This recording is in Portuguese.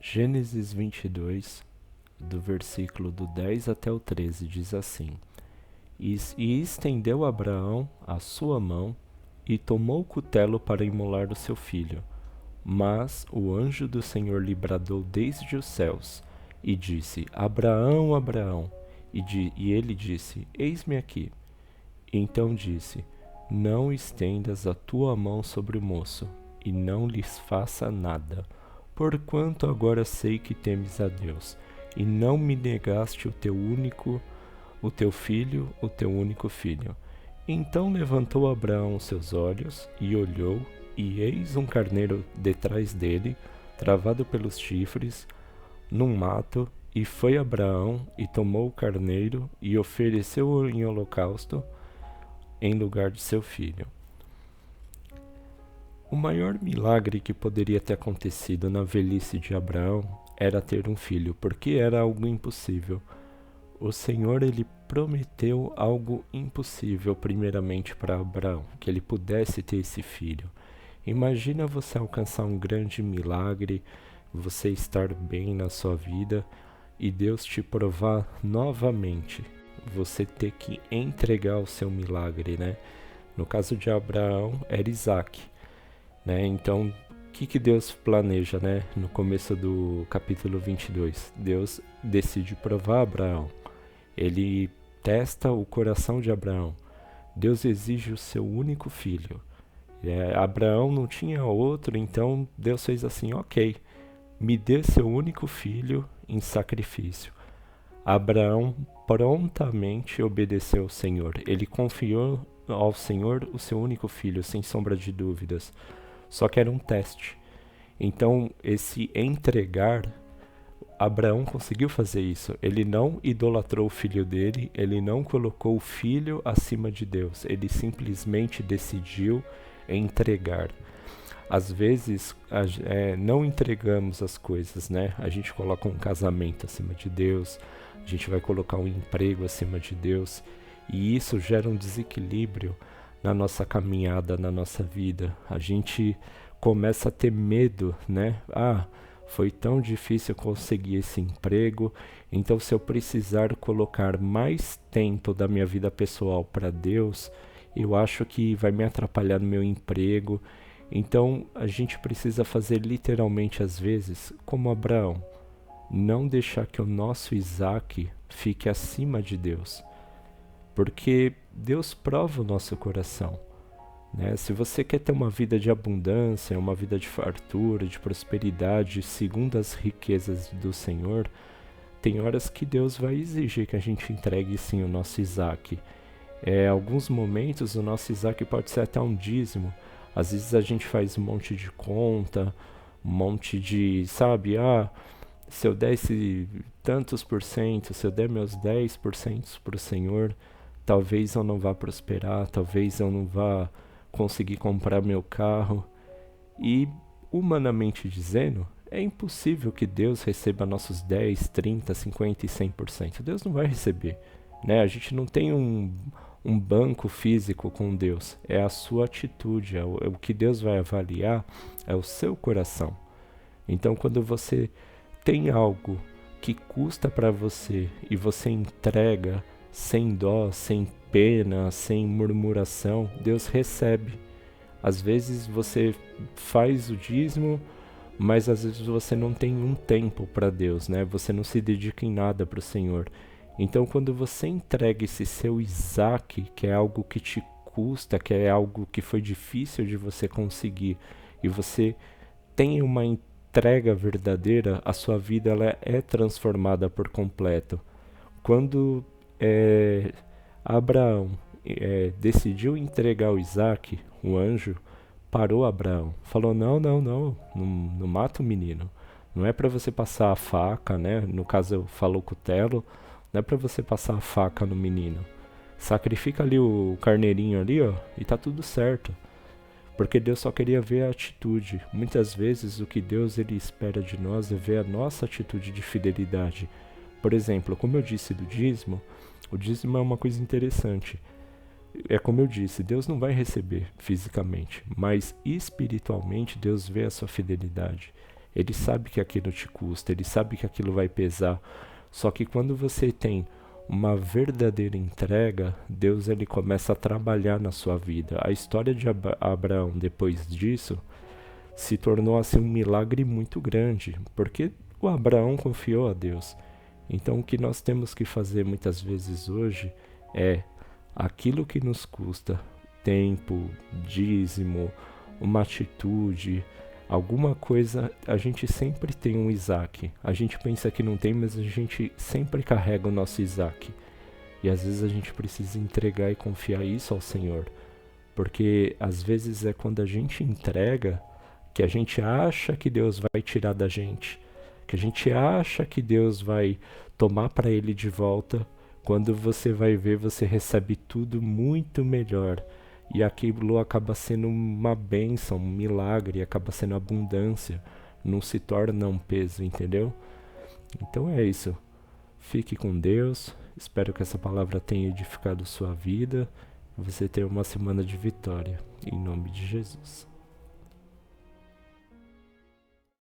Gênesis 22, do versículo do 10 até o 13, diz assim: E estendeu Abraão a sua mão e tomou o cutelo para imolar o seu filho. Mas o anjo do Senhor lhe bradou desde os céus e disse: Abraão, Abraão. E ele disse: Eis-me aqui. Então disse: Não estendas a tua mão sobre o moço, e não lhes faça nada, porquanto agora sei que temes a Deus, e não me negaste o teu filho, o teu único filho. Então levantou Abraão seus olhos e olhou, e eis um carneiro detrás dele, travado pelos chifres, num mato, e foi Abraão e tomou o carneiro e ofereceu-o em holocausto em lugar de seu filho. O maior milagre que poderia ter acontecido na velhice de Abraão era ter um filho, porque era algo impossível. O Senhor, ele prometeu algo impossível primeiramente para Abraão, que ele pudesse ter esse filho. Imagina você alcançar um grande milagre, você estar bem na sua vida e Deus te provar novamente. Você ter que entregar o seu milagre, né? No caso de Abraão, era Isaac, né? Então, o que Deus planeja, né? No começo do capítulo 22, Deus decide provar Abraão. Ele testa o coração de Abraão. Deus exige o seu único filho. Abraão não tinha outro, então Deus fez assim: ok, me dê seu único filho em sacrifício. Abraão prontamente obedeceu ao Senhor. Ele confiou ao Senhor o seu único filho, sem sombra de dúvidas. Só que era um teste. Então, esse entregar, Abraão conseguiu fazer isso. Ele não idolatrou o filho dele, ele não colocou o filho acima de Deus. Ele simplesmente decidiu entregar. Às vezes, não entregamos as coisas, né? A gente coloca um casamento acima de Deus, a gente vai colocar um emprego acima de Deus, e isso gera um desequilíbrio na nossa caminhada, na nossa vida. A gente começa a ter medo, né? Foi tão difícil conseguir esse emprego, então se eu precisar colocar mais tempo da minha vida pessoal para Deus, eu acho que vai me atrapalhar no meu emprego. Então a gente precisa fazer literalmente às vezes como Abraão, não deixar que o nosso Isaac fique acima de Deus, porque Deus prova o nosso coração, né? Se você quer ter uma vida de abundância, uma vida de fartura, de prosperidade, segundo as riquezas do Senhor, tem horas que Deus vai exigir que a gente entregue sim o nosso Isaac. Alguns momentos o nosso Isaac pode ser até um dízimo. Às vezes a gente faz um monte de conta, um monte de, sabe, se eu desse tantos por cento, se eu der meus 10% para o Senhor, talvez eu não vá prosperar, talvez eu não vá conseguir comprar meu carro. E, humanamente dizendo, é impossível que Deus receba nossos 10, 30, 50 e 100%. Deus não vai receber, né? A gente não tem um banco físico com Deus. É a sua atitude, o que Deus vai avaliar é o seu coração. Então, quando você tem algo que custa para você e você entrega sem dó, sem pena, sem murmuração, Deus recebe. Às vezes você faz o dízimo, mas às vezes você não tem um tempo para Deus, né? Você não se dedica em nada para o Senhor. Então, quando você entrega esse seu Isaac, que é algo que te custa, que é algo que foi difícil de você conseguir, e você tem uma entrega verdadeira, a sua vida ela é transformada por completo. Quando Abraão decidiu entregar o Isaac, o anjo parou Abraão, falou: não mata o menino. Não é para você passar a faca, né? No caso, falou cutelo. Não é para você passar a faca no menino. Sacrifica ali o carneirinho ali, ó, e tá tudo certo. Porque Deus só queria ver a atitude. Muitas vezes o que Deus ele espera de nós é ver a nossa atitude de fidelidade. Por exemplo, como eu disse do dízimo, o dízimo é uma coisa interessante. É como eu disse, Deus não vai receber fisicamente, mas espiritualmente Deus vê a sua fidelidade. Ele sabe que aquilo te custa, ele sabe que aquilo vai pesar. Só que quando você tem uma verdadeira entrega, Deus ele começa a trabalhar na sua vida. A história de Abraão depois disso se tornou assim um milagre muito grande, porque o Abraão confiou a Deus. Então o que nós temos que fazer muitas vezes hoje é aquilo que nos custa tempo, dízimo, uma atitude, alguma coisa. A gente sempre tem um Isaac. A gente pensa que não tem, mas a gente sempre carrega o nosso Isaac. E às vezes a gente precisa entregar e confiar isso ao Senhor. Porque às vezes é quando a gente entrega que a gente acha que Deus vai tirar da gente, que a gente acha que Deus vai tomar para Ele de volta. Quando você vai ver, você recebe tudo muito melhor. E aquilo acaba sendo uma bênção, um milagre, acaba sendo abundância. Não se torna um peso, entendeu? Então é isso. Fique com Deus. Espero que essa palavra tenha edificado sua vida. Você tenha uma semana de vitória. Em nome de Jesus.